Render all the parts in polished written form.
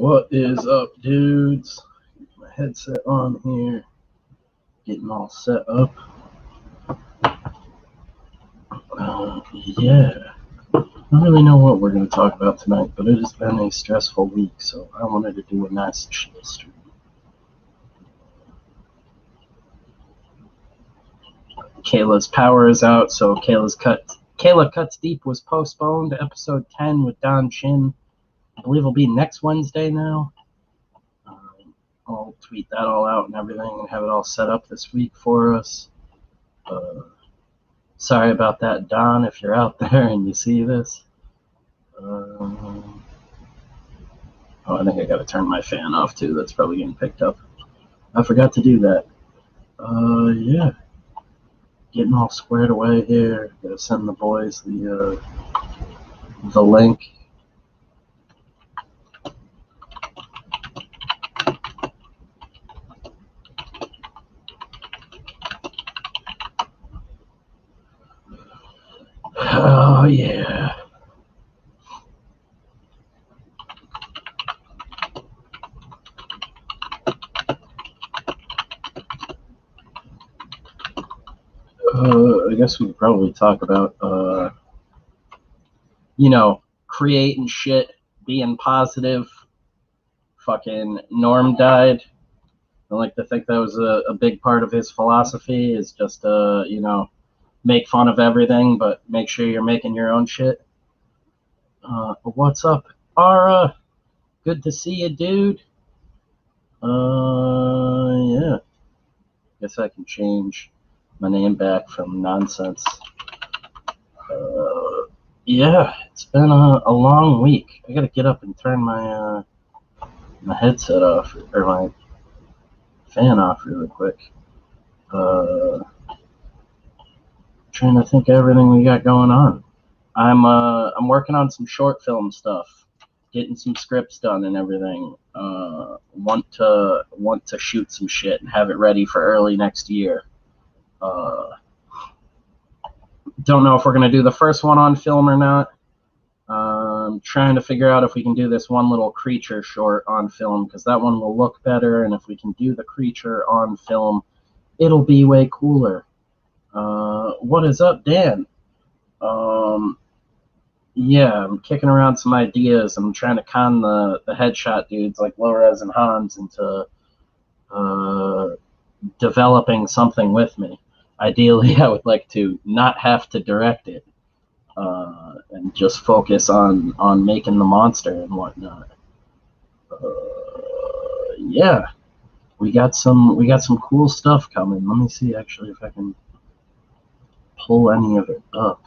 What is up, dudes? My headset on here, getting all set up. Yeah, I don't really know what we're going to talk about tonight, but it has been a stressful week, so I wanted to do a nice chill stream. Kayla's power is out, so Kayla Cuts Deep was postponed. Episode 10 with Don Chin, I believe it'll be next Wednesday now. I'll tweet that all out and everything and have it all set up this week for us. Sorry about that, Don, if you're out there and you see this. I think I gotta turn my fan off too. That's probably getting picked up. I forgot to do that. Yeah. Getting all squared away here. Gotta send the boys the link. Oh, yeah. I guess we could probably talk about, creating shit, being positive. Fucking Norm died. I like to think that was a big part of his philosophy, is just, make fun of everything, but make sure you're making your own shit. What's up, Ara? Good to see you, dude. Yeah. Guess I can change my name back from Nonsense. Yeah, it's been a long week. I gotta get up and turn my my headset off, or my fan off really quick. Trying to think of everything we got going on. I'm working on some short film stuff, getting some scripts done and everything. Want to shoot some shit and have it ready for early next year. Don't know if we're gonna do the first one on film or not. Trying to figure out if we can do this one little creature short on film, because that one will look better, and if we can do the creature on film, it'll be way cooler. What is up, Dan? Yeah, I'm kicking around some ideas. I'm trying to con the headshot dudes like Lores and Hans into developing something with me. Ideally, I would like to not have to direct it, and just focus on making the monster and whatnot. Yeah, we got some cool stuff coming. Let me see actually if I can pull any of it up.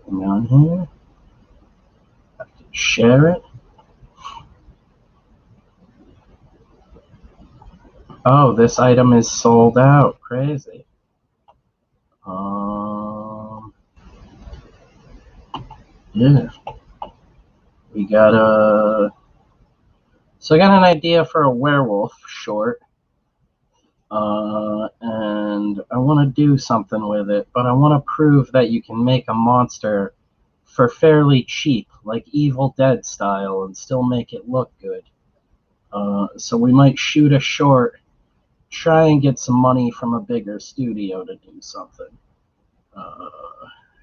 Hang on here. I can share it. Oh, this item is sold out. Crazy. Yeah. We got so I got an idea for a werewolf short. And I want to do something with it, but I want to prove that you can make a monster for fairly cheap, like Evil Dead style, and still make it look good. So we might shoot a short, try and get some money from a bigger studio to do something.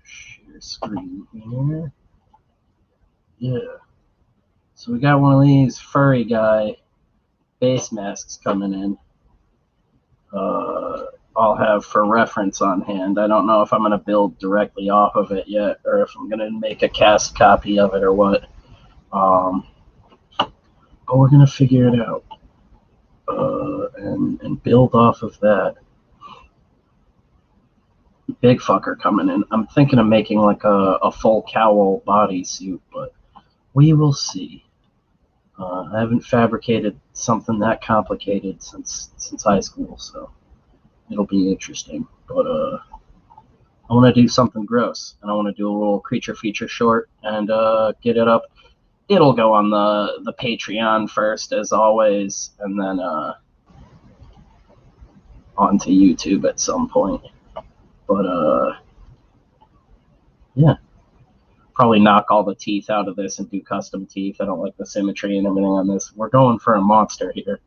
Share screen here. Yeah. So we got one of these furry guy face masks coming in. I'll have for reference on hand. I don't know if I'm going to build directly off of it yet, or if I'm going to make a cast copy of it or what. But we're going to figure it out, and build off of that. Big fucker coming in. I'm thinking of making like a full cowl bodysuit, but we will see. I haven't fabricated something that complicated since high school, so it'll be interesting. But I want to do something gross, and I want to do a little creature feature short and get it up. It'll go on the Patreon first, as always, and then onto YouTube at some point. But yeah, probably knock all the teeth out of this and do custom teeth. I don't like the symmetry and everything on this. We're going for a monster here.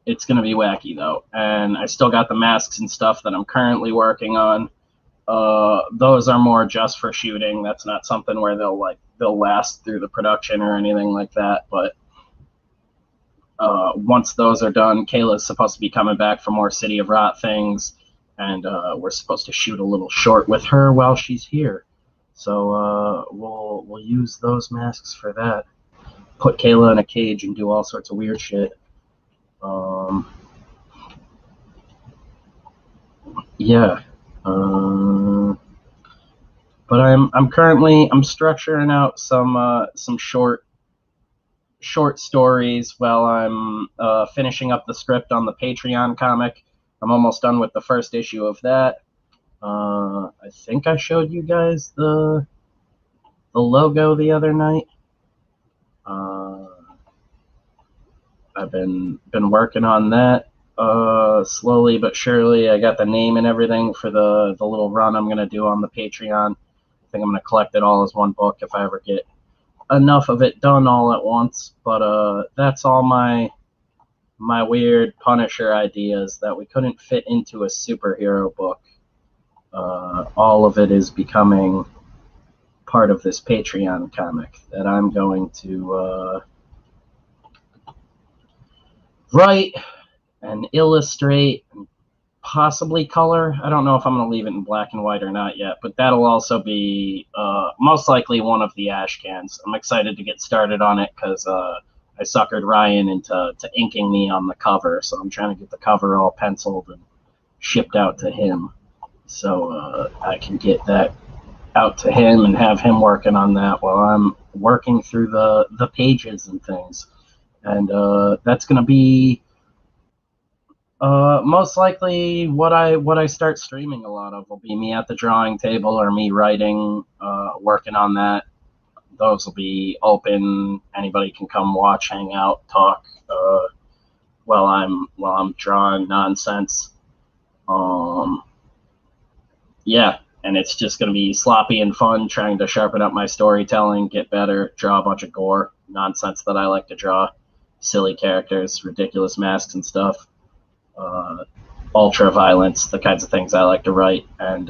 It's going to be wacky, though. And I still got the masks and stuff that I'm currently working on. Those are more just for shooting. That's not something where they'll last through the production or anything like that. But once those are done, Kayla's supposed to be coming back for more City of Rot things, and we're supposed to shoot a little short with her while she's here. So we'll use those masks for that. Put Kayla in a cage and do all sorts of weird shit. Yeah. But I'm structuring out some short stories while I'm finishing up the script on the Patreon comic. I'm almost done with the first issue of that. I think I showed you guys the logo the other night. I've been working on that slowly but surely. I got the name and everything for the little run I'm gonna do on the Patreon. I think I'm gonna collect it all as one book if I ever get enough of it done all at once. But that's all my weird Punisher ideas that we couldn't fit into a superhero book. All of it is becoming part of this Patreon comic that I'm going to write and illustrate and possibly color. I don't know if I'm going to leave it in black and white or not yet, but that'll also be most likely one of the ash cans. I'm excited to get started on it because I suckered Ryan into inking me on the cover, so I'm trying to get the cover all penciled and shipped out to him, so I can get that out to him and have him working on that while I'm working through the pages and things. And that's going to be most likely what I start streaming a lot of will be me at the drawing table or me writing, working on that. Those will be open. Anybody can come watch, hang out, talk while I'm drawing nonsense. Yeah, and it's just going to be sloppy and fun, trying to sharpen up my storytelling, get better, draw a bunch of gore, nonsense that I like to draw, silly characters, ridiculous masks and stuff, ultra violence, the kinds of things I like to write, and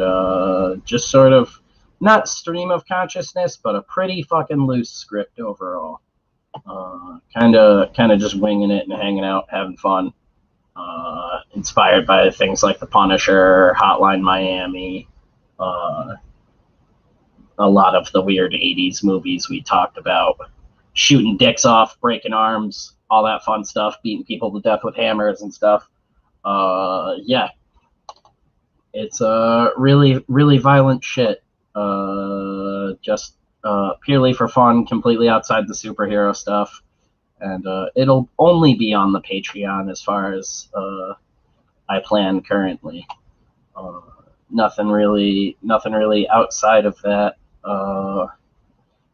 just sort of not stream of consciousness, but a pretty fucking loose script overall. Kind of just winging it and hanging out, having fun. Inspired by things like The Punisher, Hotline Miami, a lot of the weird 80s movies we talked about. Shooting dicks off, breaking arms, all that fun stuff, beating people to death with hammers and stuff. Yeah. It's really, really violent shit. Just purely for fun, completely outside the superhero stuff. And it'll only be on the Patreon as far as I plan currently. Nothing really outside of that.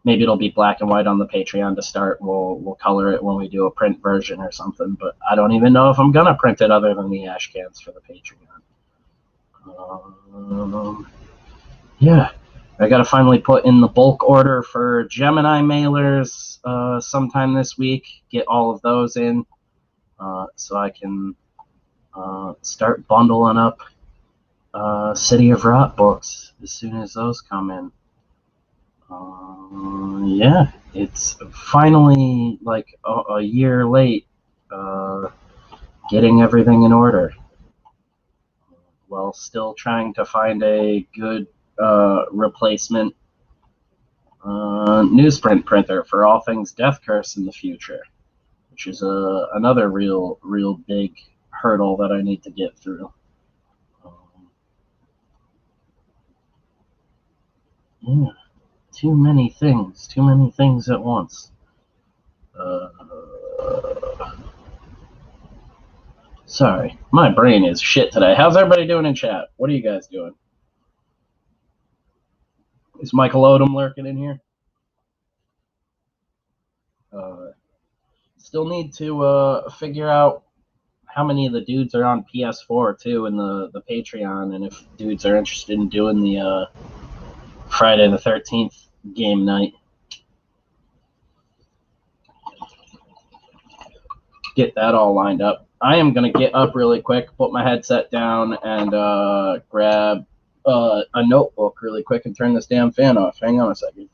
Maybe it'll be black and white on the Patreon to start. We'll color it when we do a print version or something. But I don't even know if I'm gonna print it other than the ash cans for the Patreon. Yeah. I gotta finally put in the bulk order for Gemini mailers sometime this week. Get all of those in so I can start bundling up City of Rot books as soon as those come in. Yeah, it's finally like a year late getting everything in order. While still trying to find a good replacement newsprint printer for all things Death Curse in the future, which is another real big hurdle that I need to get through. Yeah, too many things at once. Sorry, my brain is shit today. How's everybody doing in chat? What are you guys doing? Is Michael Odom lurking in here? Still need to figure out how many of the dudes are on PS4 too in the Patreon, and if dudes are interested in doing the Friday the 13th game night. Get that all lined up. I am going to get up really quick, put my headset down, and grab a notebook really quick and turn this damn fan off. Hang on a second.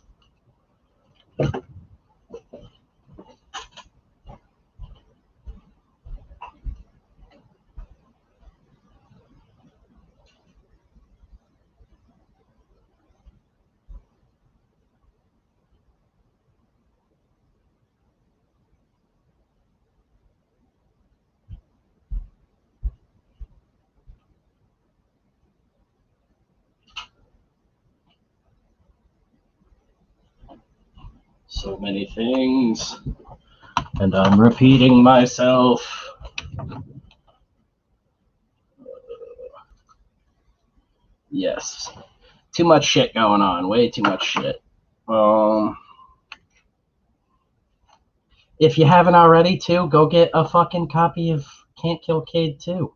So many things, and I'm repeating myself. Yes. Too much shit going on. Way too much shit. If you haven't already, too, go get a fucking copy of Can't Kill Cade 2.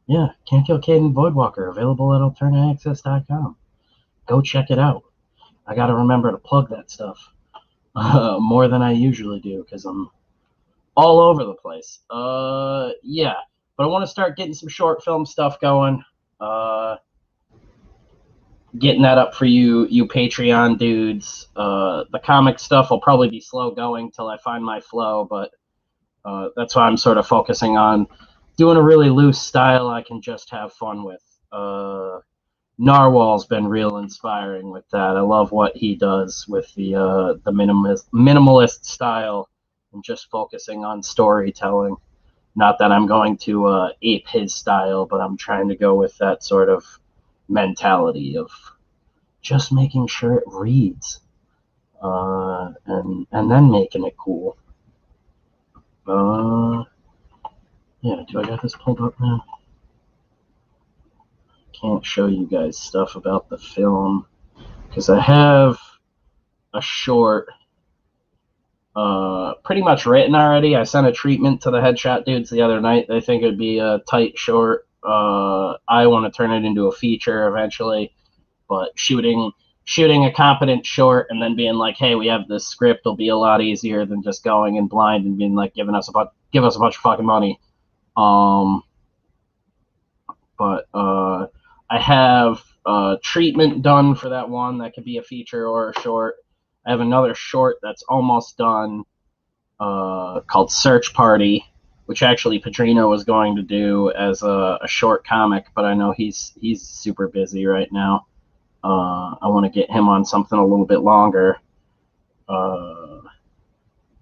Yeah, Can't Kill Cade and Voidwalker, available at alternateaccess.com. Go check it out. I got to remember to plug that stuff more than I usually do because I'm all over the place. Yeah, but I want to start getting some short film stuff going. Getting that up for you Patreon dudes. The comic stuff will probably be slow going till I find my flow, but that's why I'm sort of focusing on doing a really loose style I can just have fun with. Narwhal's been real inspiring with that. I love what he does with the minimalist style and just focusing on storytelling. Not that I'm going to ape his style, but I'm trying to go with that sort of mentality of just making sure it reads and then making it cool. Yeah, do I got this pulled up now? Can't show you guys stuff about the film because I have a short pretty much written already. I sent a treatment to the Headshot dudes the other night. They think it'd be a tight short. I want to turn it into a feature eventually, but shooting a competent short and then being like, hey, we have this script will be a lot easier than just going in blind and being like, give us a bunch of fucking money. But I have treatment done for that one that could be a feature or a short. I have another short that's almost done called Search Party, which actually Padrino was going to do as a short comic, but I know he's super busy right now. I want to get him on something a little bit longer.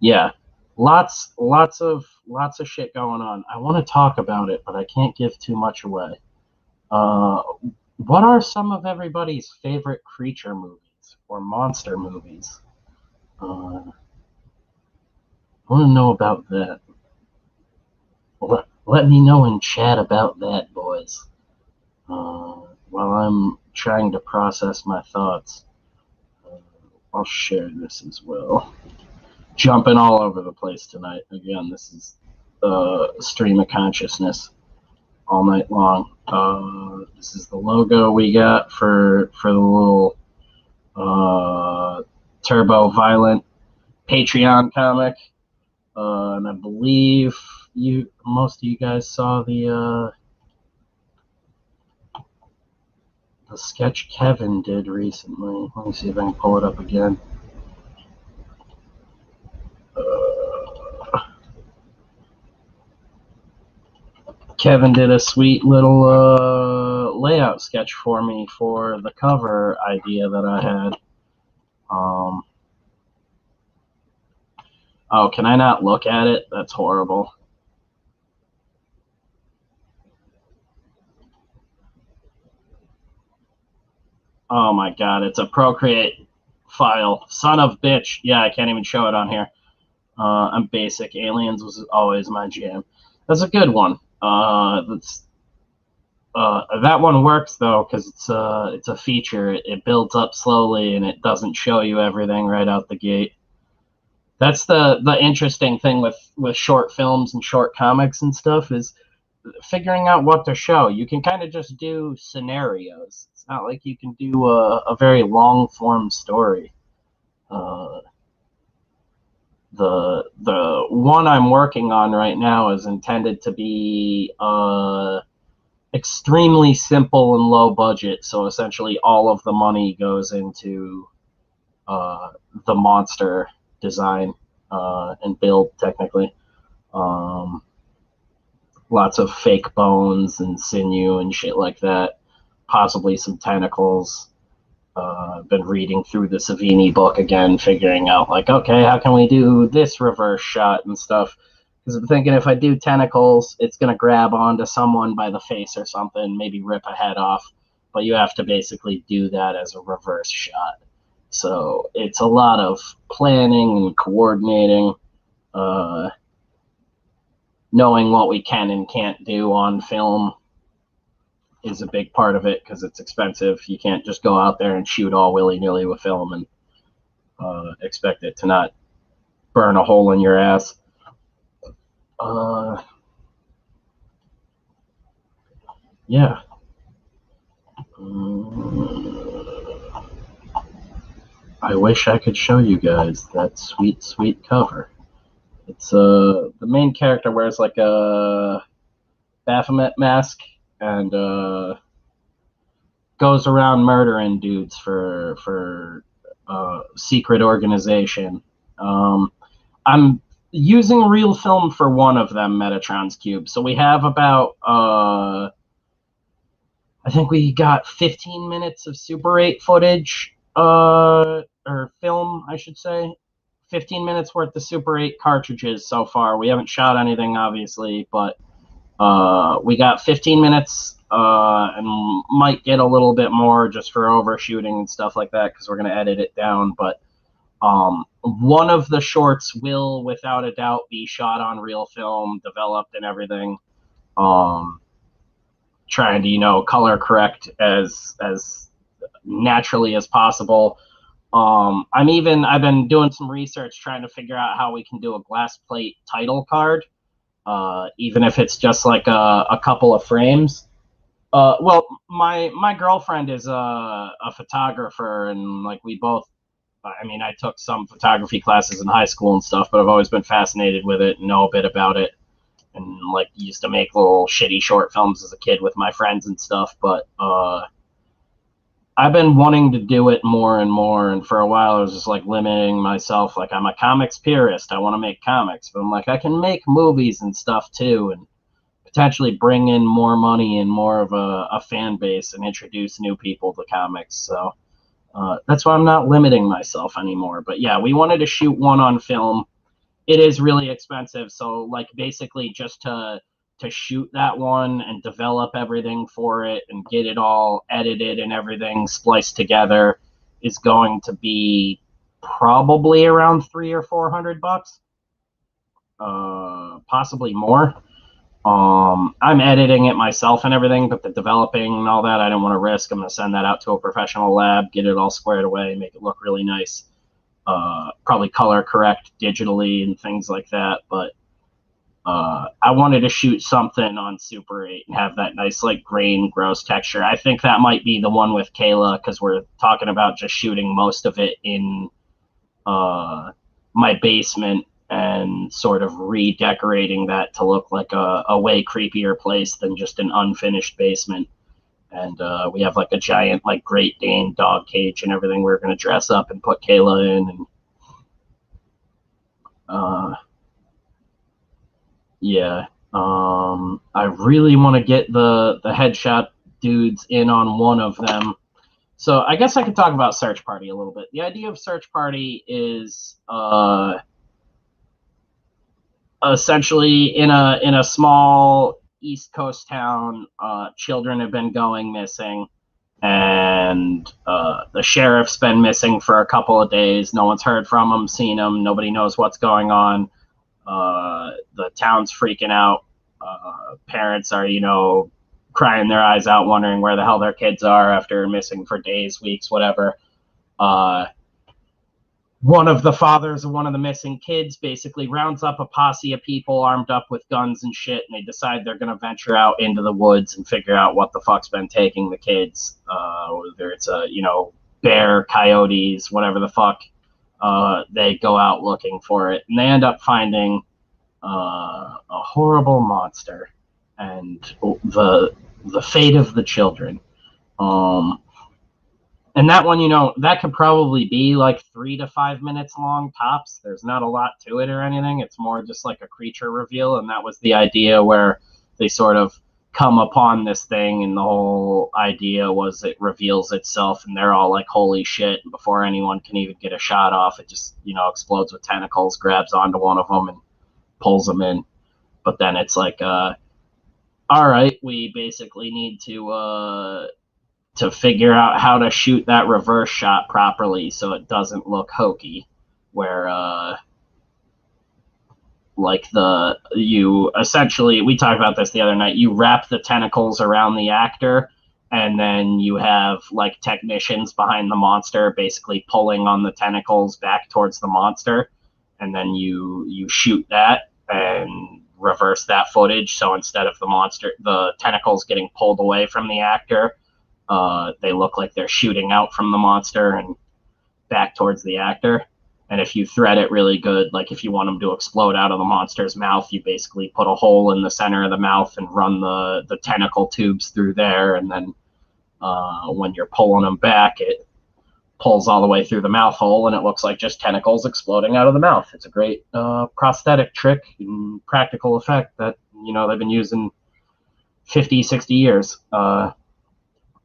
Yeah, lots of shit going on. I want to talk about it, but I can't give too much away. What are some of everybody's favorite creature movies or monster movies? I want to know about that. Let me know in chat about that, boys. While I'm trying to process my thoughts, I'll share this as well. Jumping all over the place tonight. Again, this is stream of consciousness all night long. This is the logo we got for the little Turbo Violent Patreon comic, and I believe most of you guys saw the sketch Kevin did recently. Let me see if I can pull it up again. Kevin did a sweet little layout sketch for me for the cover idea that I had. Oh, can I not look at it? That's horrible. Oh my god, it's a Procreate file. Son of bitch. Yeah, I can't even show it on here. I'm basic. Aliens was always my jam. That's a good one. That one works though because it's a feature. It builds up slowly and it doesn't show you everything right out the gate. That's the interesting thing with short films and short comics and stuff is figuring out what to show. You can kind of just do scenarios. It's not like you can do a very long form story. Uh, the one I'm working on right now is intended to be extremely simple and low budget. So essentially, all of the money goes into the monster design and build, technically. Um, Lots of fake bones and sinew and shit like that. Possibly some tentacles. Been reading through the Savini book again, figuring out, like, okay, how can we do this reverse shot and stuff? Because I'm thinking if I do tentacles, it's going to grab onto someone by the face or something, maybe rip a head off. But you have to basically do that as a reverse shot. So it's a lot of planning and coordinating, knowing what we can and can't do on film is a big part of it because it's expensive. You can't just go out there and shoot all willy-nilly with film and expect it to not burn a hole in your ass. Yeah. I wish I could show you guys that sweet, sweet cover. It's the main character wears like a Baphomet mask and goes around murdering dudes for secret organization. I'm using real film for one of them, Metatron's Cube. So we have about I think we got 15 minutes of Super 8 footage, or film, I should say. 15 minutes worth of Super 8 cartridges so far. We haven't shot anything, obviously, but we got 15 minutes and might get a little bit more just for overshooting and stuff like that because we're going to edit it down. But one of the shorts will, without a doubt, be shot on real film, developed and everything. Trying to, color correct as naturally as possible. I've been doing some research trying to figure out how we can do a glass plate title card, even if it's just like a couple of frames. Well, my girlfriend is a photographer, and like we both, I took some photography classes in high school and stuff, but I've always been fascinated with it and know a bit about it. And like used to make little shitty short films as a kid with my friends and stuff, but I've been wanting to do it more and more, and for a while I was just like limiting myself. Like, I'm a comics purist, I want to make comics, but I'm like, I can make movies and stuff too, and potentially bring in more money and more of a fan base and introduce new people to comics. So that's why I'm not limiting myself anymore. But yeah, we wanted to shoot one on film. It is really expensive, so like basically just to shoot that one and develop everything for it and get it all edited and everything spliced together is going to be probably around $300 or $400, possibly more. I'm editing it myself and everything, but the developing and all that I don't want to risk. I'm going to send that out to a professional lab, get it all squared away, make it look really nice. Probably color correct digitally and things like that, but I wanted to shoot something on Super 8 and have that nice like grain gross texture. I think that might be the one with Kayla because we're talking about just shooting most of it in my basement and sort of redecorating that to look like a way creepier place than just an unfinished basement. And we have like a giant like Great Dane dog cage and everything we're going to dress up and put Kayla in. And yeah, I really want to get the headshot dudes in on one of them. So I guess I could talk about Search Party a little bit. The idea of Search Party is essentially in a small East Coast town, children have been going missing, and the sheriff's been missing for a couple of days. No one's heard from him, seen him. Nobody knows what's going on. The town's freaking out. Parents are, crying their eyes out, wondering where the hell their kids are after missing for days, weeks, whatever. one of the fathers of one of the missing kids basically rounds up a posse of people armed up with guns and shit, and they decide they're going to venture out into the woods and figure out what the fuck's been taking the kids. Whether it's bear, coyotes, whatever the fuck. They go out looking for it, and they end up finding a horrible monster and the fate of the children. And that one, that could probably be like 3 to 5 minutes long tops. There's not a lot to it or anything. It's more just like a creature reveal, and that was the idea where they sort of come upon this thing, and the whole idea was it reveals itself, and they're all like, holy shit, and before anyone can even get a shot off, it just, explodes with tentacles, grabs onto one of them, and pulls them in. But then it's like, all right, we basically need to figure out how to shoot that reverse shot properly so it doesn't look hokey, where you essentially, we talked about this the other night, you wrap the tentacles around the actor, and then you have like technicians behind the monster basically pulling on the tentacles back towards the monster, and then you shoot that and reverse that footage, so instead of the tentacles getting pulled away from the actor, they look like they're shooting out from the monster and back towards the actor. And if you thread it really good, like if you want them to explode out of the monster's mouth, you basically put a hole in the center of the mouth and run the tentacle tubes through there. And then when you're pulling them back, it pulls all the way through the mouth hole, and it looks like just tentacles exploding out of the mouth. It's a great prosthetic trick and practical effect that, they've been using 50, 60 years.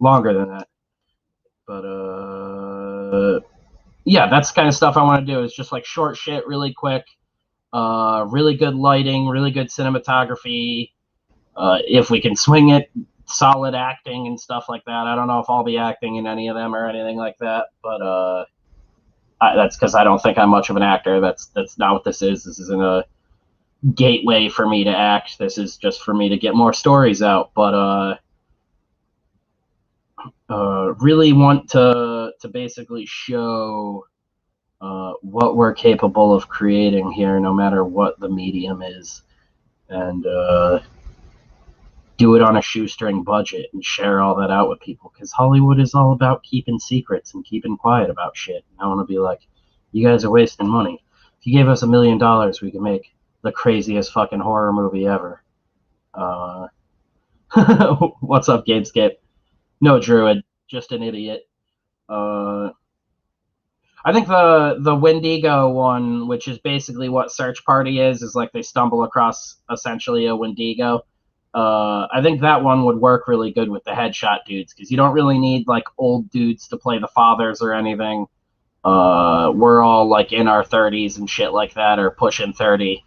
Longer than that. But yeah, that's the kind of stuff I want to do. It's just like short shit, really quick, really good lighting, really good cinematography. If we can swing it, solid acting and stuff like that. I don't know if I'll be acting in any of them or anything like that, but that's because I don't think I'm much of an actor. That's not what this is. This isn't a gateway for me to act. This is just for me to get more stories out. But really want to basically show what we're capable of creating here, no matter what the medium is, and do it on a shoestring budget and share all that out with people, because Hollywood is all about keeping secrets and keeping quiet about shit. And I want to be like, you guys are wasting money. If you gave us $1 million, we could make the craziest fucking horror movie ever. What's up, Gamescape? No, Druid, just an idiot. I think the Wendigo one, which is basically what Search Party is like they stumble across essentially a Wendigo. I think that one would work really good with the headshot dudes, because you don't really need like old dudes to play the fathers or anything. We're all like in our 30s and shit like that, or pushing 30.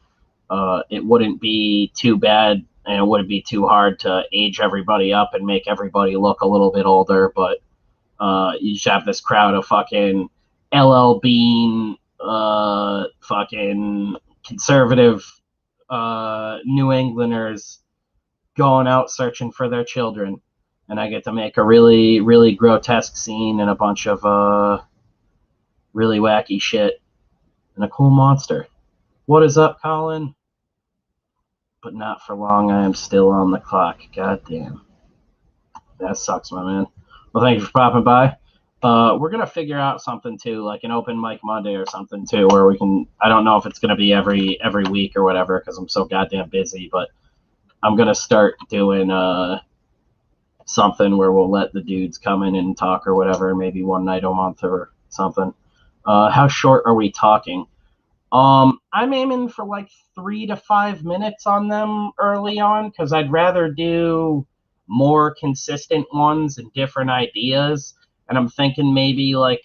It wouldn't be too bad, and it wouldn't be too hard to age everybody up and make everybody look a little bit older, but you just have this crowd of fucking LL Bean, fucking conservative New Englanders going out searching for their children, and I get to make a really, really grotesque scene and a bunch of really wacky shit and a cool monster. What is up, Colin? But not for long, I am still on the clock. God damn. That sucks, my man. Well, thank you for popping by. We're going to figure out something, too, like an open mic Monday or something, too, where we can, I don't know if it's going to be every week or whatever, because I'm so goddamn busy, but I'm going to start doing something where we'll let the dudes come in and talk or whatever, maybe one night a month or something. How short are we talking? I'm aiming for like 3 to 5 minutes on them early on, because I'd rather do more consistent ones and different ideas. And I'm thinking maybe like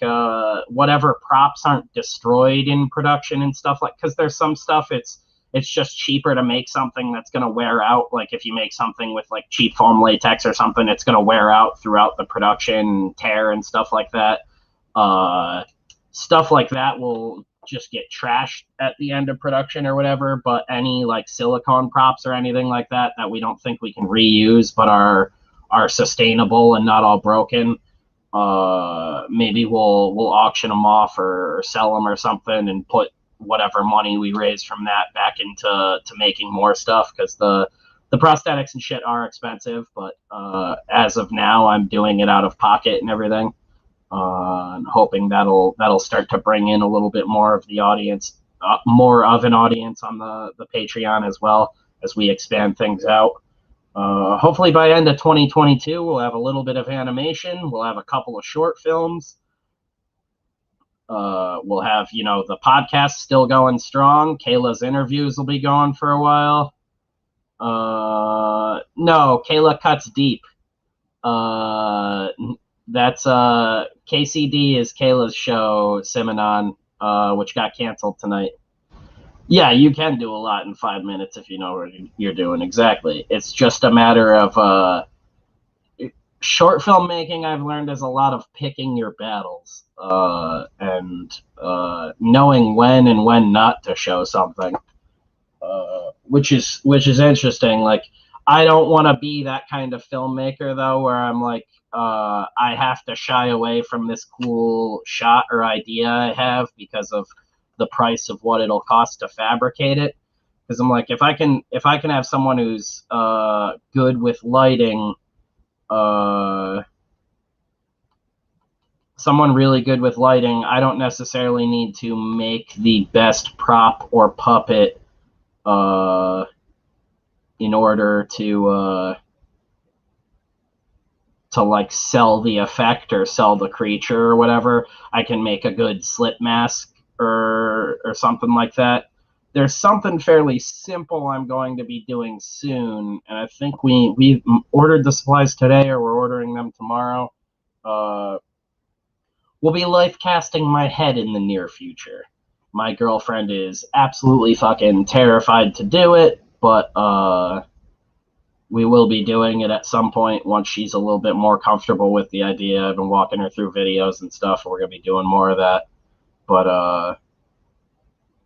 whatever props aren't destroyed in production and stuff, like, because there's some stuff it's just cheaper to make something that's going to wear out. Like if you make something with like cheap foam latex or something, it's going to wear out throughout the production, tear and stuff like that. Stuff like that will just get trashed at the end of production or whatever, but any like silicone props or anything like that we don't think we can reuse but are sustainable and not all broken, maybe we'll auction them off or sell them or something and put whatever money we raise from that back into making more stuff, because the prosthetics and shit are expensive. But as of now, I'm doing it out of pocket and everything. And hoping that'll start to bring in a little bit more of the audience, more of an audience on the Patreon as well as we expand things out. Hopefully by end of 2022, we'll have a little bit of animation. We'll have a couple of short films. We'll have, the podcast still going strong. Kayla's interviews will be going for a while. No, Kayla Cuts Deep. That's KCD is Kayla's show, Simonon, which got canceled tonight. Yeah, you can do a lot in 5 minutes if you know what you're doing. Exactly. It's just a matter of short filmmaking. I've learned is a lot of picking your battles and knowing when and when not to show something, which is interesting. Like, I don't want to be that kind of filmmaker though, where I'm like, I have to shy away from this cool shot or idea I have because of the price of what it'll cost to fabricate it. Because I'm like, if I can have someone who's good with lighting, someone really good with lighting, I don't necessarily need to make the best prop or puppet in order to like sell the effect or sell the creature or whatever. I can make a good slit mask or something like that. There's something fairly simple I'm going to be doing soon, and I think we ordered the supplies today, or we're ordering them tomorrow. We'll be life casting my head in the near future. My girlfriend is absolutely fucking terrified to do it, but we will be doing it at some point once she's a little bit more comfortable with the idea. I've been walking her through videos and stuff. We're going to be doing more of that. But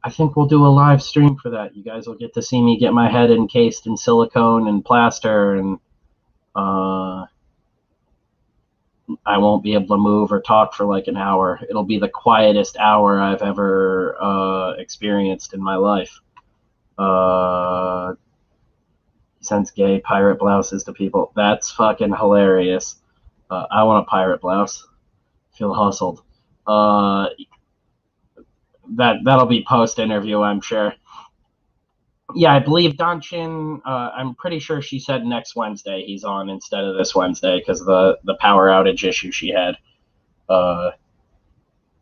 I think we'll do a live stream for that. You guys will get to see me get my head encased in silicone and plaster, and I won't be able to move or talk for like an hour. It'll be the quietest hour I've ever experienced in my life. Sends gay pirate blouses to people. That's fucking hilarious. I want a pirate blouse. Feel hustled. That'll be post interview, I'm sure. Yeah, I believe Donchin. I'm pretty sure she said next Wednesday he's on instead of this Wednesday because of the power outage issue she had.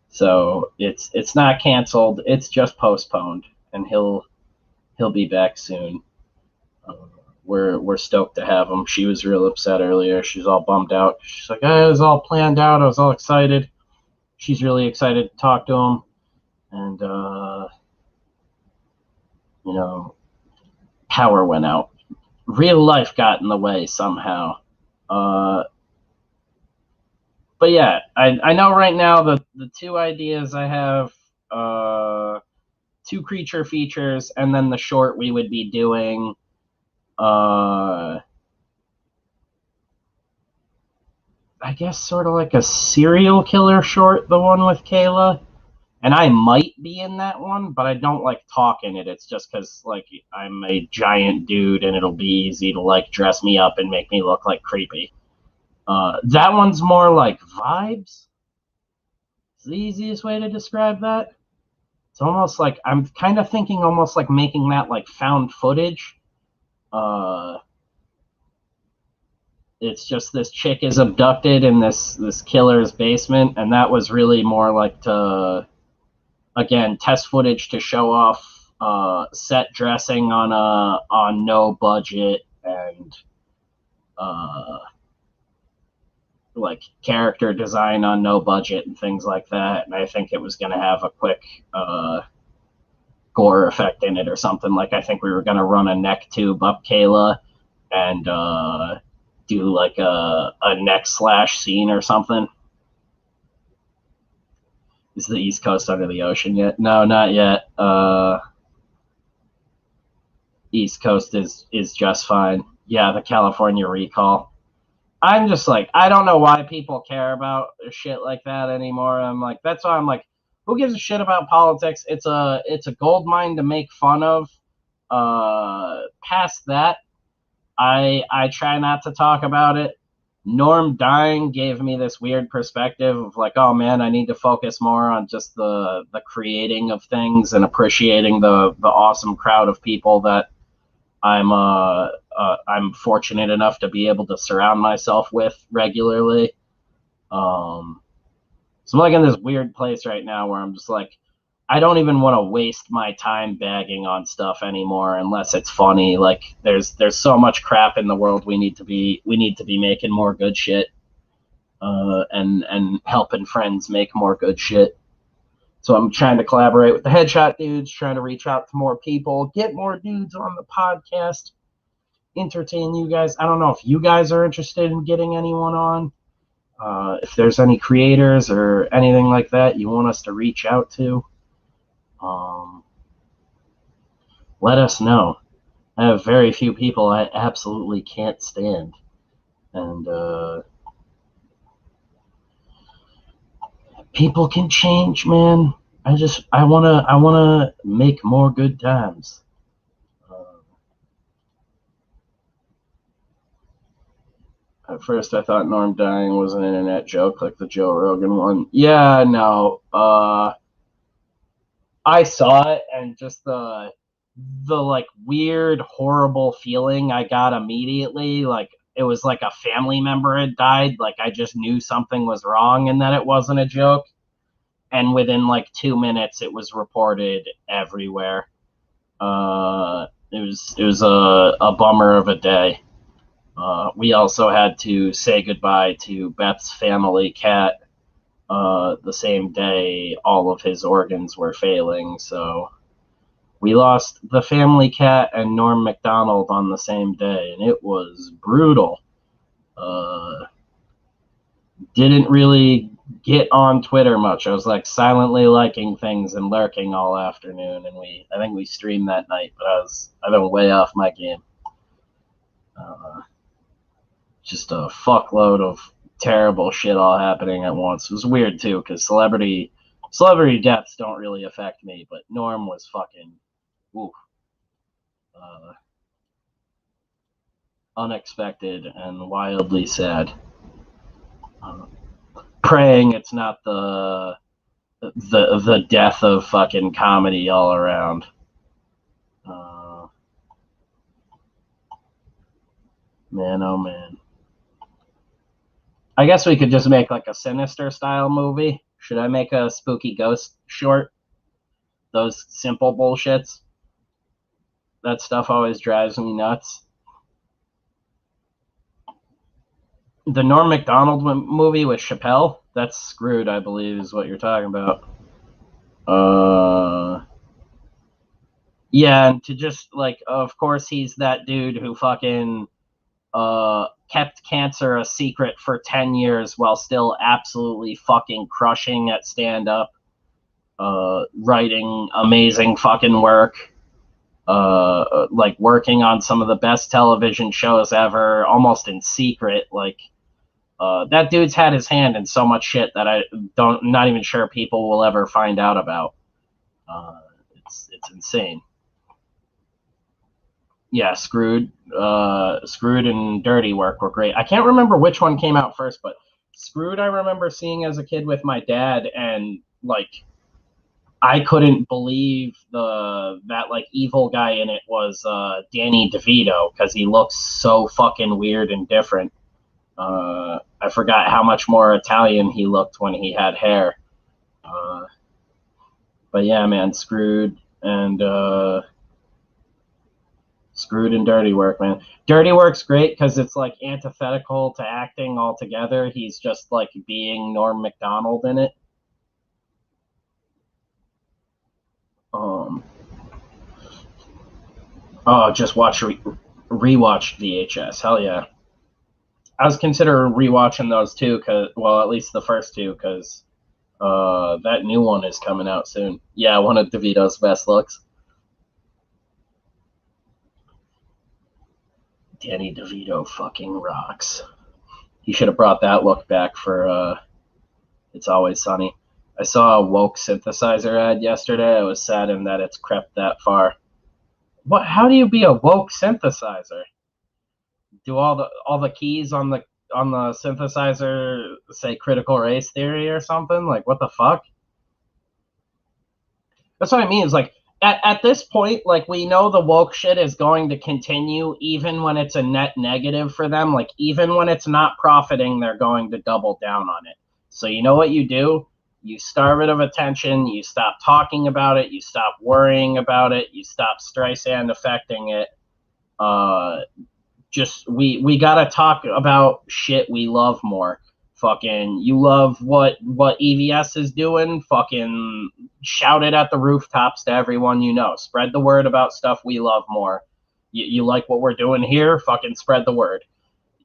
So it's not canceled. It's just postponed, and he'll be back soon. We're stoked to have him. She was real upset earlier. She's all bummed out. She's like, it was all planned out. I was all excited. She's really excited to talk to him. And, power went out. Real life got in the way somehow. But yeah, I know right now the two ideas I have, 2 creature features, and then the short we would be doing, I guess sort of like a serial killer short, the one with Kayla. And I might be in that one, but I don't like talking it. It's just because, like, I'm a giant dude and it'll be easy to, like, dress me up and make me look, like, creepy. That one's more like vibes. It's the easiest way to describe that. It's almost like, I'm kind of thinking almost like making that, like, found footage. It's just this chick is abducted in this killer's basement, and that was really more like to, again, test footage to show off set dressing on no budget, and like character design on no budget and things like that. And I think it was going to have a quick gore effect in it or something. Like, I think we were going to run a neck tube up Kayla and do like a neck slash scene or something. Is the East Coast under the ocean yet? No, not yet. East Coast is just fine. Yeah, the California recall. I'm just like, I don't know why people care about shit like that anymore. I'm like, that's why I'm like, who gives a shit about politics? It's a gold mine to make fun of. Past that, I try not to talk about it. Norm dying gave me this weird perspective of like, oh man, I need to focus more on just the creating of things and appreciating the awesome crowd of people that I'm fortunate enough to be able to surround myself with regularly. Um, so I'm like in this weird place right now where I'm just like, I don't even want to waste my time bagging on stuff anymore unless it's funny. Like there's so much crap in the world we need to be making more good shit, and helping friends make more good shit. So I'm trying to collaborate with the headshot dudes, trying to reach out to more people, get more dudes on the podcast, entertain you guys. I don't know if you guys are interested in getting anyone on. If there's any creators or anything like that you want us to reach out to, um, let us know. I have very few people I absolutely can't stand, and people can change, man. I wanna make more good times. Uh, at first, I thought Norm dying was an internet joke, like the Joe Rogan one. Yeah, no. I saw it, and just the like weird, horrible feeling I got immediately, like it was like a family member had died. Like I just knew something was wrong and that it wasn't a joke. And within like 2 minutes, it was reported everywhere. It was a bummer of a day. We also had to say goodbye to Beth's family cat the same day all of his organs were failing. So we lost the family cat and Norm Macdonald on the same day, and it was brutal. Uh, didn't really get on Twitter much. I was like silently liking things and lurking all afternoon, and I think we streamed that night, but I've been way off my game. Uh, just a fuckload of terrible shit all happening at once. It was weird too, because celebrity deaths don't really affect me, but Norm was fucking oof, uh, unexpected and wildly sad. Uh, Praying it's not the death of fucking comedy all around. Uh, Man, oh man. I guess we could just make like a Sinister style movie. Should I make a spooky ghost short? Those simple bullshits. That stuff always drives me nuts. The Norm Macdonald movie with Chappelle. That's Screwed, I believe, is what you're talking about. Uh, yeah, and to just like, of course, he's that dude who fucking kept cancer a secret for 10 years while still absolutely fucking crushing at stand up, writing amazing fucking work, like working on some of the best television shows ever, almost in secret. Like, that dude's had his hand in so much shit that not even sure people will ever find out about. Uh, it's insane. Yeah, Screwed and Dirty Work were great. I can't remember which one came out first, but Screwed I remember seeing as a kid with my dad, and like I couldn't believe that like evil guy in it was Danny DeVito because he looks so fucking weird and different. I forgot how much more Italian he looked when he had hair. Uh, but yeah, man, Screwed and Dirty Work, man. Dirty Work's great because it's like antithetical to acting altogether. He's just like being Norm Macdonald in it. Um, oh, just rewatch VHS. Hell yeah. I was considering rewatching those too, cause well, at least the first two, cause that new one is coming out soon. Yeah, one of DeVito's best looks. Danny DeVito fucking rocks. He should have brought that look back for It's Always Sunny. I saw a woke synthesizer ad yesterday. I was saddened that it's crept that far. What? How do you be a woke synthesizer? Do all the keys on the synthesizer say critical race theory or something? Like, what the fuck? That's what I mean. Is like at this point, like, we know the woke shit is going to continue even when it's a net negative for them. Like, even when it's not profiting, they're going to double down on it. So you know what you do? You starve it of attention. You stop talking about it. You stop worrying about it. You stop Streisand affecting it. Just we gotta talk about shit we love more. Fucking, you love what EVS is doing? Fucking shout it at the rooftops to everyone you know. Spread the word about stuff we love more. You like what we're doing here? Fucking spread the word.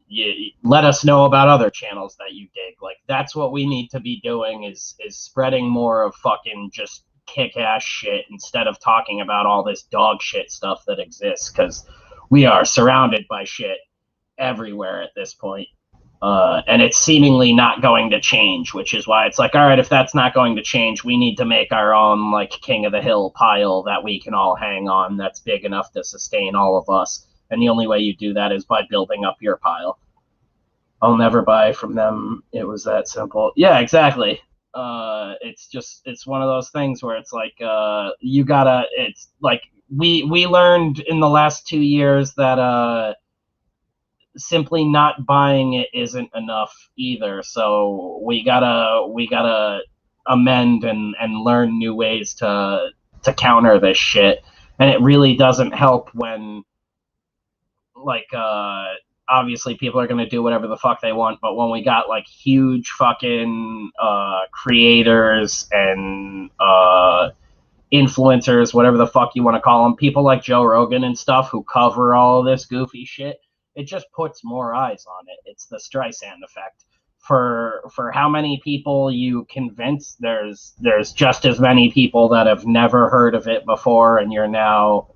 You let us know about other channels that you dig. Like, that's what we need to be doing, is spreading more of fucking just kick-ass shit instead of talking about all this dog shit stuff that exists, because we are surrounded by shit everywhere at this point. And it's seemingly not going to change, which is why it's like, all right, if that's not going to change, we need to make our own, like, King of the Hill pile that we can all hang on that's big enough to sustain all of us. And the only way you do that is by building up your pile. I'll never buy from them. It was that simple. Yeah, exactly. It's one of those things where it's like, you gotta, it's like, we learned in the last 2 years that, simply not buying it isn't enough either. So we gotta amend and learn new ways to counter this shit. And it really doesn't help when, like, obviously people are gonna do whatever the fuck they want, but when we got like huge fucking creators and influencers, whatever the fuck you want to call them, people like Joe Rogan and stuff who cover all of this goofy shit, it just puts more eyes on it. It's the Streisand effect. For how many people you convince, there's just as many people that have never heard of it before, and you're now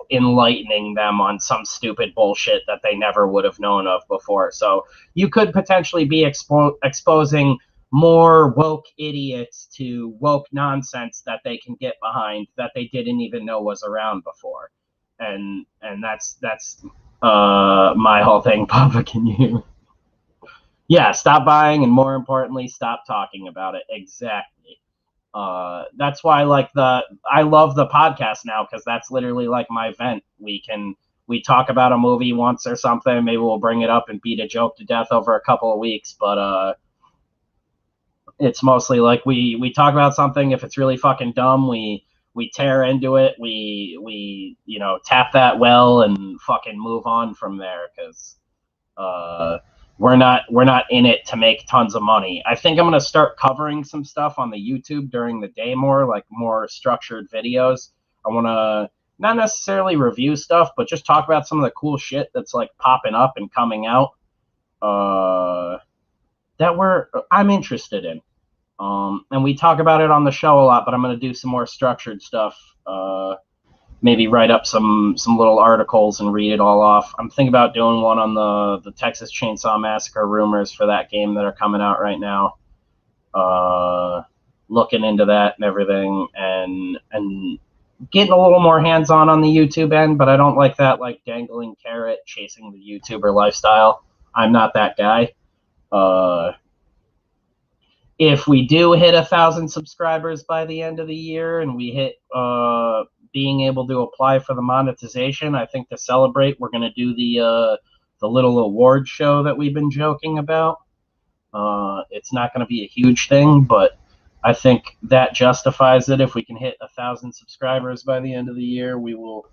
enlightening them on some stupid bullshit that they never would have known of before. So you could potentially be exposing more woke idiots to woke nonsense that they can get behind that they didn't even know was around before. And that's my whole thing. Papa, can you? Yeah, stop buying, and more importantly, stop talking about it. Exactly. That's why, like, I love the podcast now, because that's literally like my vent. We talk about a movie once or something. Maybe we'll bring it up and beat a joke to death over a couple of weeks, but it's mostly like we talk about something. If it's really fucking dumb, we tear into it. We tap that well and fucking move on from there, because we're not in it to make tons of money. I think I'm gonna start covering some stuff on the YouTube during the day more, like more structured videos. I want to not necessarily review stuff, but just talk about some of the cool shit that's like popping up and coming out that I'm interested in. And we talk about it on the show a lot, but I'm going to do some more structured stuff. Maybe write up some little articles and read it all off. I'm thinking about doing one on the Texas Chainsaw Massacre rumors for that game that are coming out right now. Looking into that and everything, and getting a little more hands-on the YouTube end, but I don't like that, like, dangling carrot chasing the YouTuber lifestyle. I'm not that guy. If we do hit 1,000 subscribers by the end of the year, and we hit being able to apply for the monetization, I think to celebrate, we're going to do the little award show that we've been joking about. It's not going to be a huge thing, but I think that justifies it. If we can hit 1,000 subscribers by the end of the year, we will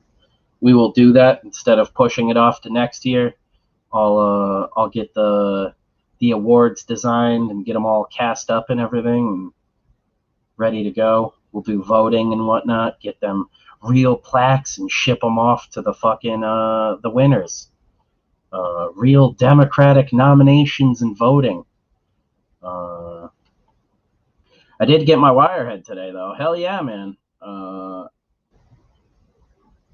do that instead of pushing it off to next year. I'll get the awards designed and get them all cast up and everything and ready to go. We'll do voting and whatnot, get them real plaques and ship them off to the fucking the winners. Real democratic nominations and voting. I did get my Wirehead today, though. Hell yeah, man.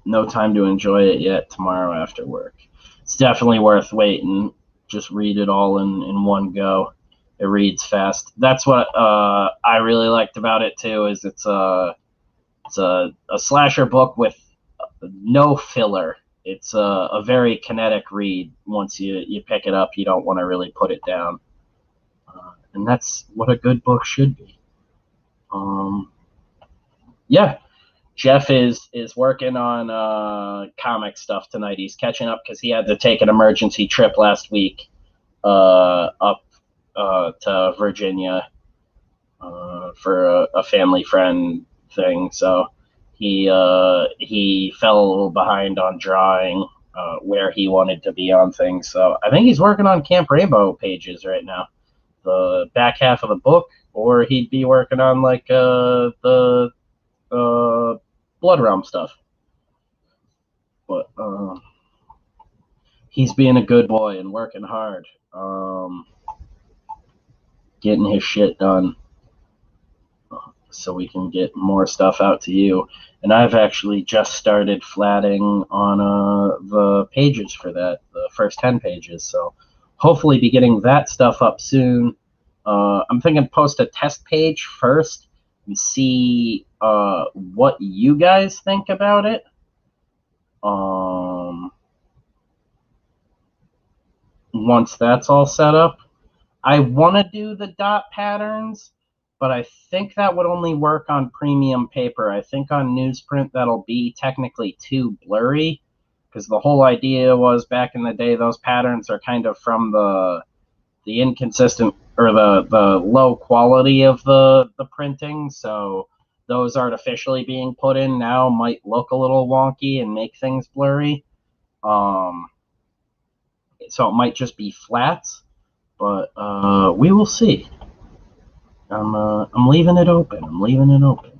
No time to enjoy it yet. Tomorrow after work. It's definitely worth waiting. Just read it all in one go. It reads fast. That's what I really liked about it too. Is it's a slasher book with no filler. It's a very kinetic read. Once you pick it up, you don't want to really put it down, and that's what a good book should be. Yeah, Jeff is working on comic stuff tonight. He's catching up because he had to take an emergency trip last week up to Virginia for a family friend thing. So he fell a little behind on drawing where he wanted to be on things. So I think he's working on Camp Rainbow pages right now, the back half of the book, or he'd be working on like the Blood Realm stuff. But he's being a good boy and working hard, getting his shit done, so we can get more stuff out to you. And I've actually just started flatting on the pages for that, the first 10 pages. So hopefully be getting that stuff up soon. I'm thinking post a test page first and see what you guys think about it. Once that's all set up, I want to do the dot patterns, but I think that would only work on premium paper. I think on newsprint that'll be technically too blurry, because the whole idea was back in the day those patterns are kind of from the inconsistent or the low quality of the printing, so those artificially being put in now might look a little wonky and make things blurry. So it might just be flats, but we will see. I'm leaving it open. I'm leaving it open.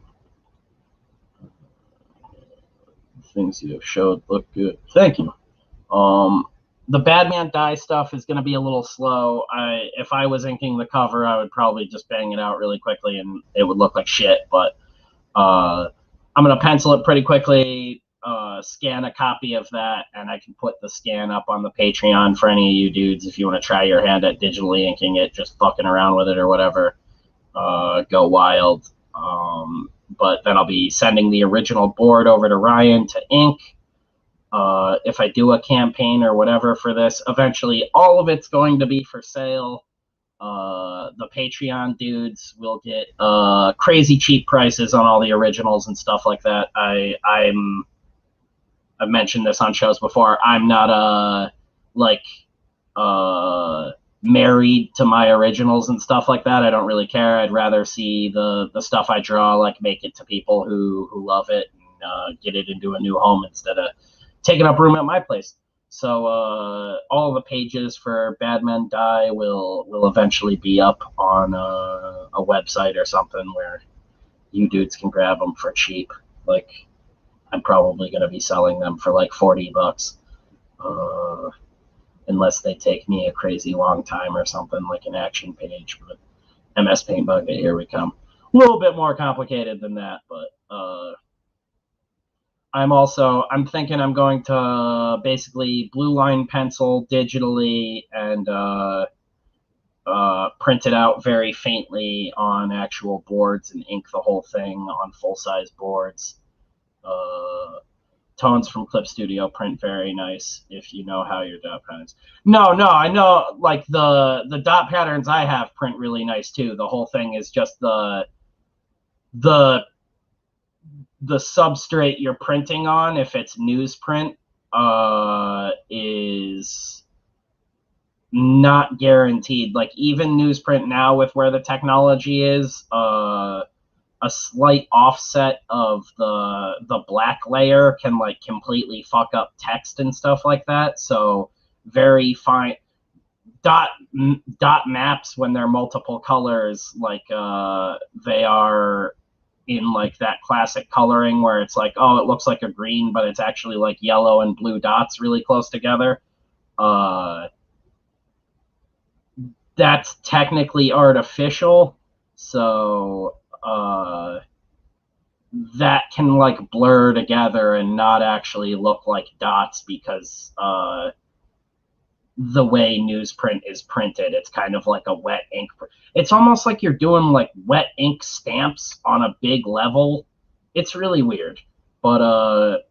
Things you have showed look good. Thank you. The Badman Die stuff is going to be a little slow. If I was inking the cover, I would probably just bang it out really quickly and it would look like shit. But I'm going to pencil it pretty quickly, scan a copy of that, and I can put the scan up on the Patreon for any of you dudes if you want to try your hand at digitally inking it, just fucking around with it or whatever. Go wild. But then I'll be sending the original board over to Ryan to ink. If I do a campaign or whatever for this, eventually all of it's going to be for sale. The Patreon dudes will get crazy cheap prices on all the originals and stuff like that. I've mentioned this on shows before. I'm not married to my originals and stuff like that. I don't really care. I'd rather see the stuff I draw like make it to people who love it and get it into a new home instead of taking up room at my place. So all the pages for Bad Men Die will eventually be up on a website or something where you dudes can grab them for cheap. Like, I'm probably going to be selling them for like $40, unless they take me a crazy long time or something like an action page. But MS Paint Bucket, here we come. A little bit more complicated than that, but I'm thinking I'm going to basically blue line pencil digitally and print it out very faintly on actual boards and ink the whole thing on full-size boards. Tones from Clip Studio print very nice if you know how your dot patterns. No, I know, like the dot patterns I have print really nice too. The whole thing is just the substrate you're printing on, if it's newsprint, is not guaranteed. Like even newsprint now, with where the technology is, a slight offset of the black layer can like completely fuck up text and stuff like that. So very fine dot maps, when they're multiple colors, like they are in like that classic coloring where it's like, oh, it looks like a green, but it's actually like yellow and blue dots really close together. That's technically artificial, so that can like blur together and not actually look like dots, because the way newsprint is printed. It's kind of like a wet ink. It's almost like you're doing like wet ink stamps on a big level. It's really weird, but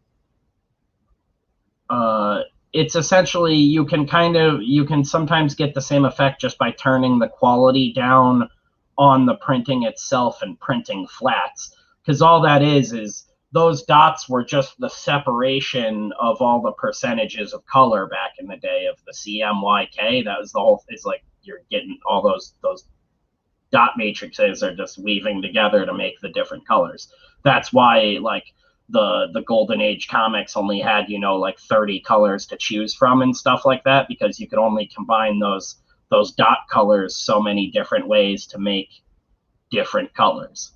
it's essentially you can sometimes get the same effect just by turning the quality down on the printing itself and printing flats, because all that is those dots were just the separation of all the percentages of color back in the day of the CMYK. That was the whole. It's like you're getting all those dot matrices are just weaving together to make the different colors. That's why like the golden age comics only had like 30 colors to choose from and stuff like that, because you could only combine those dot colors so many different ways to make different colors.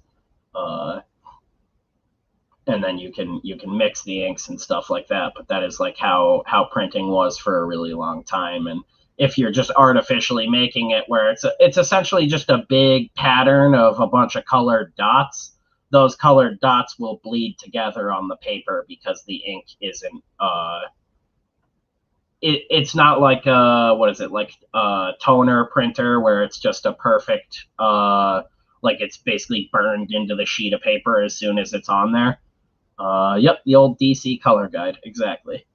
And then you can mix the inks and stuff like that, but that is like how printing was for a really long time. And if you're just artificially making it where it's essentially just a big pattern of a bunch of colored dots, those colored dots will bleed together on the paper because the ink isn't it's not like what is it, like a toner printer where it's just a perfect like it's basically burned into the sheet of paper as soon as it's on there. Yep, the old DC color guide, exactly.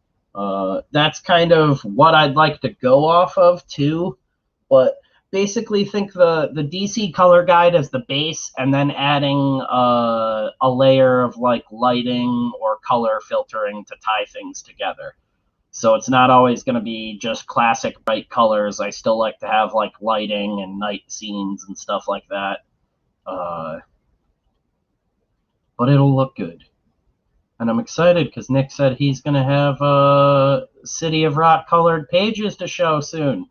That's kind of what I'd like to go off of too, but basically think the DC color guide as the base, and then adding a layer of like lighting or color filtering to tie things together. So it's not always going to be just classic bright colors. I still like to have like lighting and night scenes and stuff like that. But it'll look good. And I'm excited because Nick said he's going to have City of Rock colored pages to show soon.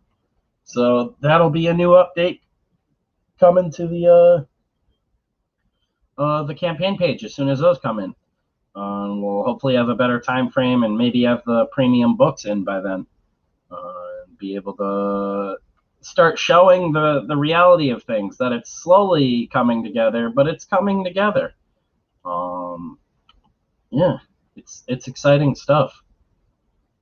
So that'll be a new update coming to the campaign page as soon as those come in. We'll hopefully have a better time frame and maybe have the premium books in by then. Be able to start showing the reality of things, that it's slowly coming together, but it's coming together. Yeah, it's exciting stuff.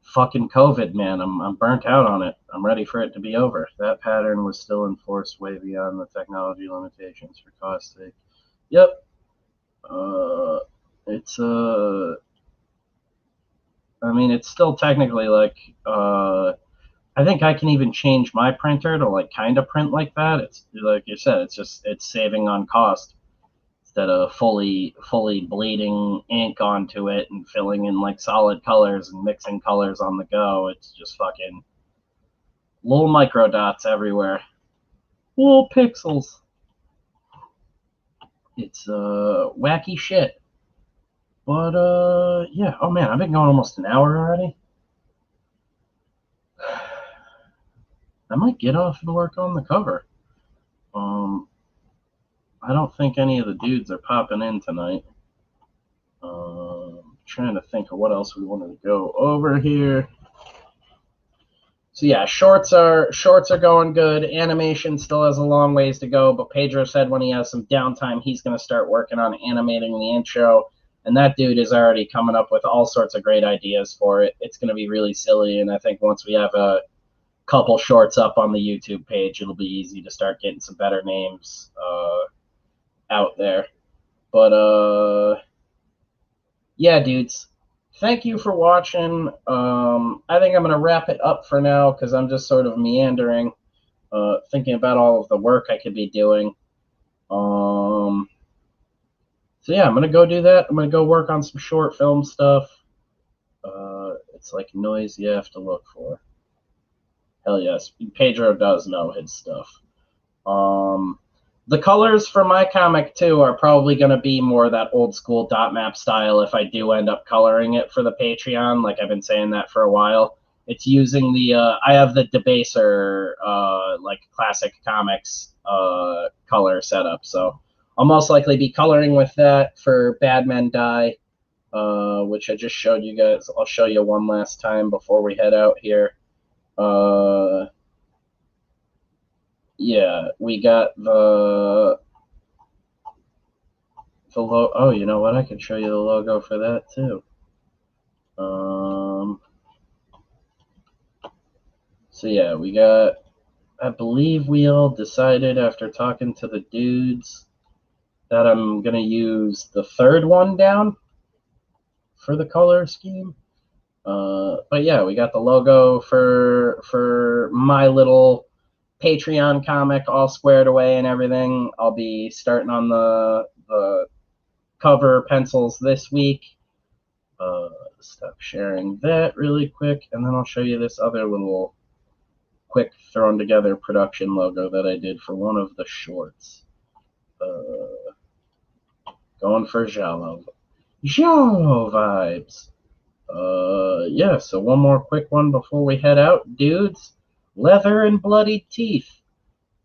Fucking COVID, man. I'm burnt out on it. I'm ready for it to be over. That pattern was still enforced way beyond the technology limitations for cost sake. Yep. It's I mean, it's still technically like I think I can even change my printer to like kind of print like that. It's like you said, it's saving on cost instead of fully bleeding ink onto it and filling in like solid colors and mixing colors on the go. It's just fucking little micro dots everywhere, little pixels. It's wacky shit. But yeah. Oh man, I've been going almost an hour already. I might get off and work on the cover. I don't think any of the dudes are popping in tonight. Trying to think of what else we wanted to go over here. So yeah, shorts are going good. Animation still has a long ways to go, but Pedro said when he has some downtime, he's going to start working on animating the intro. And that dude is already coming up with all sorts of great ideas for it. It's going to be really silly, and I think once we have a couple shorts up on the YouTube page, it'll be easy to start getting some better names out there. But yeah, dudes, thank you for watching. I think I'm going to wrap it up for now because I'm just sort of meandering, thinking about all of the work I could be doing. So yeah, I'm going to go do that. I'm going to go work on some short film stuff. It's like noise you have to look for. Hell yes, Pedro does know his stuff. The colors for my comic too are probably going to be more that old school dot map style if I do end up coloring it for the Patreon. Like I've been saying that for a while. It's using the I have the Debaser like classic comics color setup, so I'll most likely be coloring with that for Bad Men Die, which I just showed you guys. I'll show you one last time before we head out here. Yeah, we got the logo. Oh, you know what? I can show you the logo for that too. So yeah, we got, I believe we all decided after talking to the dudes that I'm going to use the third one down for the color scheme. But yeah, we got the logo for my little Patreon comic all squared away and everything. I'll be starting on the cover pencils this week. Stop sharing that really quick, and then I'll show you this other little quick thrown together production logo that I did for one of the shorts. Going for Giallo vibes. Yeah, so one more quick one before we head out. Dudes, leather and bloody teeth.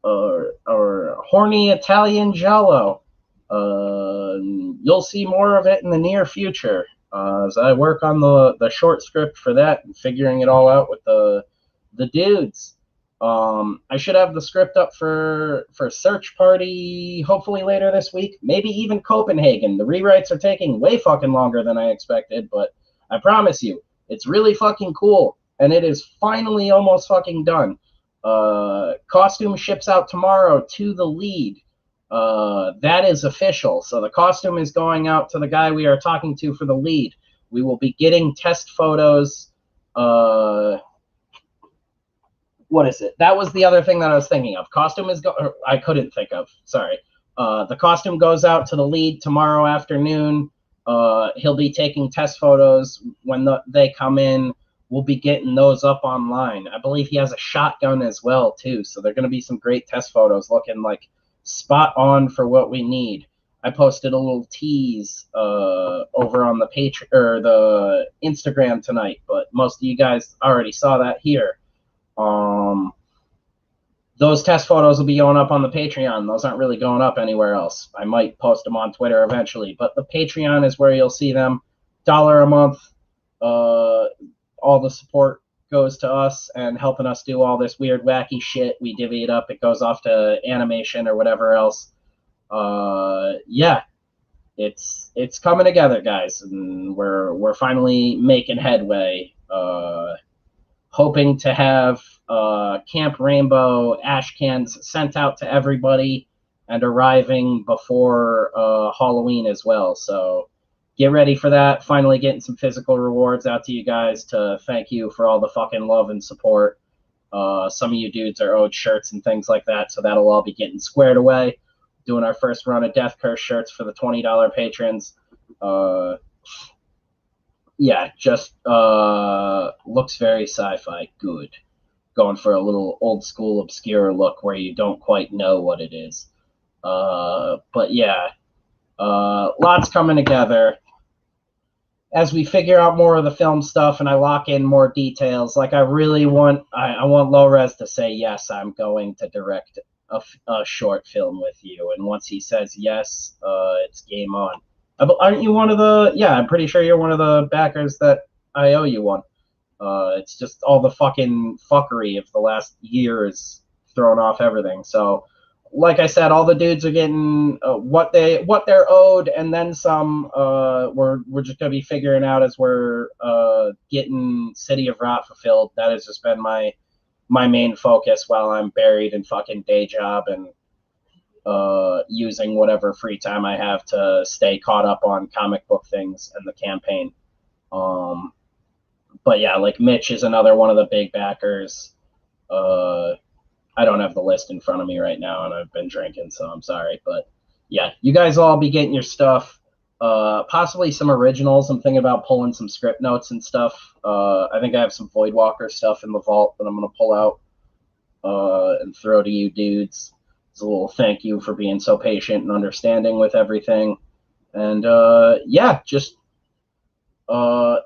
Or horny Italian Giallo. You'll see more of it in the near future as I work on the short script for that and figuring it all out with the dudes. I should have the script up for Search Party hopefully later this week, maybe even Copenhagen. The rewrites are taking way fucking longer than I expected, but I promise you, it's really fucking cool, and it is finally almost fucking done. Costume ships out tomorrow to the lead. That is official. So the costume is going out to the guy we are talking to for the lead. We will be getting test photos. What is it? That was the other thing that I was thinking of. Costume is I couldn't think of. Sorry. The costume goes out to the lead tomorrow afternoon. He'll be taking test photos when they come in. We'll be getting those up online. I believe he has a shotgun as well too. So they're going to be some great test photos looking like spot on for what we need. I posted a little tease over on the the Instagram tonight, but most of you guys already saw that here. Those test photos will be going up on the Patreon. Those aren't really going up anywhere else. I might post them on Twitter eventually, but the Patreon is where you'll see them. $1 a month. All the support goes to us and helping us do all this weird, wacky shit. We divvy it up. It goes off to animation or whatever else. Yeah, it's coming together, guys, and we're finally making headway. Hoping to have Camp Rainbow ash cans sent out to everybody and arriving before Halloween as well. So get ready for that. Finally getting some physical rewards out to you guys to thank you for all the fucking love and support. Some of you dudes are owed shirts and things like that, so that'll all be getting squared away. Doing our first run of Death Curse shirts for the $20 patrons. Yeah, just looks very sci-fi good. Going for a little old school obscure look where you don't quite know what it is. But yeah, lots coming together. As we figure out more of the film stuff and I lock in more details, like I really want, I want Low-Res to say, yes, I'm going to direct a short film with you. And once he says yes, it's game on. Aren't you one of the, yeah, I'm pretty sure you're one of the backers that I owe you one. It's just all the fucking fuckery of the last year is thrown off everything. So, like I said, all the dudes are getting what they're owed, and then some. We're just gonna be figuring out as we're getting City of Rot fulfilled. That has just been my main focus while I'm buried in fucking day job and using whatever free time I have to stay caught up on comic book things and the campaign. But yeah, like Mitch is another one of the big backers. I don't have the list in front of me right now, and I've been drinking, so I'm sorry. But yeah, you guys will all be getting your stuff. Possibly some originals. I'm thinking about pulling some script notes and stuff. I think I have some Voidwalker stuff in the vault that I'm going to pull out and throw to you dudes. It's a little thank you for being so patient and understanding with everything. And yeah, just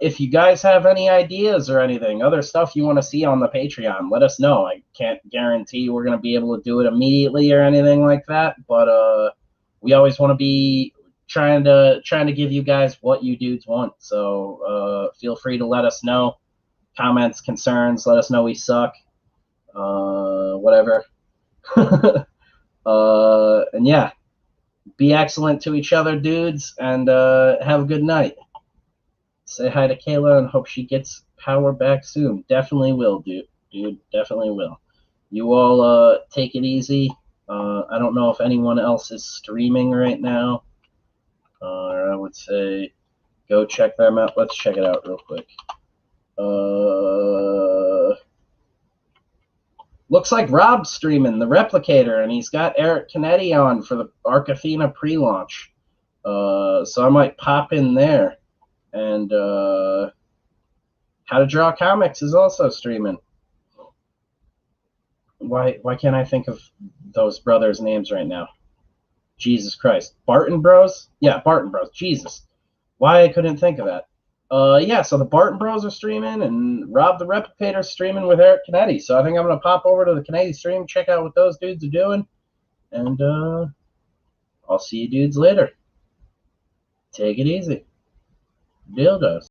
if you guys have any ideas or anything, other stuff you want to see on the Patreon, let us know. I can't guarantee we're going to be able to do it immediately or anything like that, but we always want to be trying to give you guys what you dudes want. So feel free to let us know. Comments, concerns, let us know we suck. Whatever. And yeah, be excellent to each other, dudes, and have a good night. Say hi to Kayla and hope she gets power back soon. Definitely will, dude. dude. Definitely will. You all take it easy. I don't know if anyone else is streaming right now. I would say go check them out. Let's check it out real quick. Looks like Rob's streaming the Replicator, and he's got Eric Canetti on for the Arc Athena pre-launch. So I might pop in there. And How to Draw Comics is also streaming. Why can't I think of those brothers' names right now? Jesus Christ. Barton Bros? Yeah, Barton Bros. Jesus. Why I couldn't think of that. Yeah, so the Barton Bros are streaming, and Rob the Replicator is streaming with Eric Canetti. So I think I'm going to pop over to the Canetti stream, check out what those dudes are doing, and I'll see you dudes later. Take it easy. Dildos.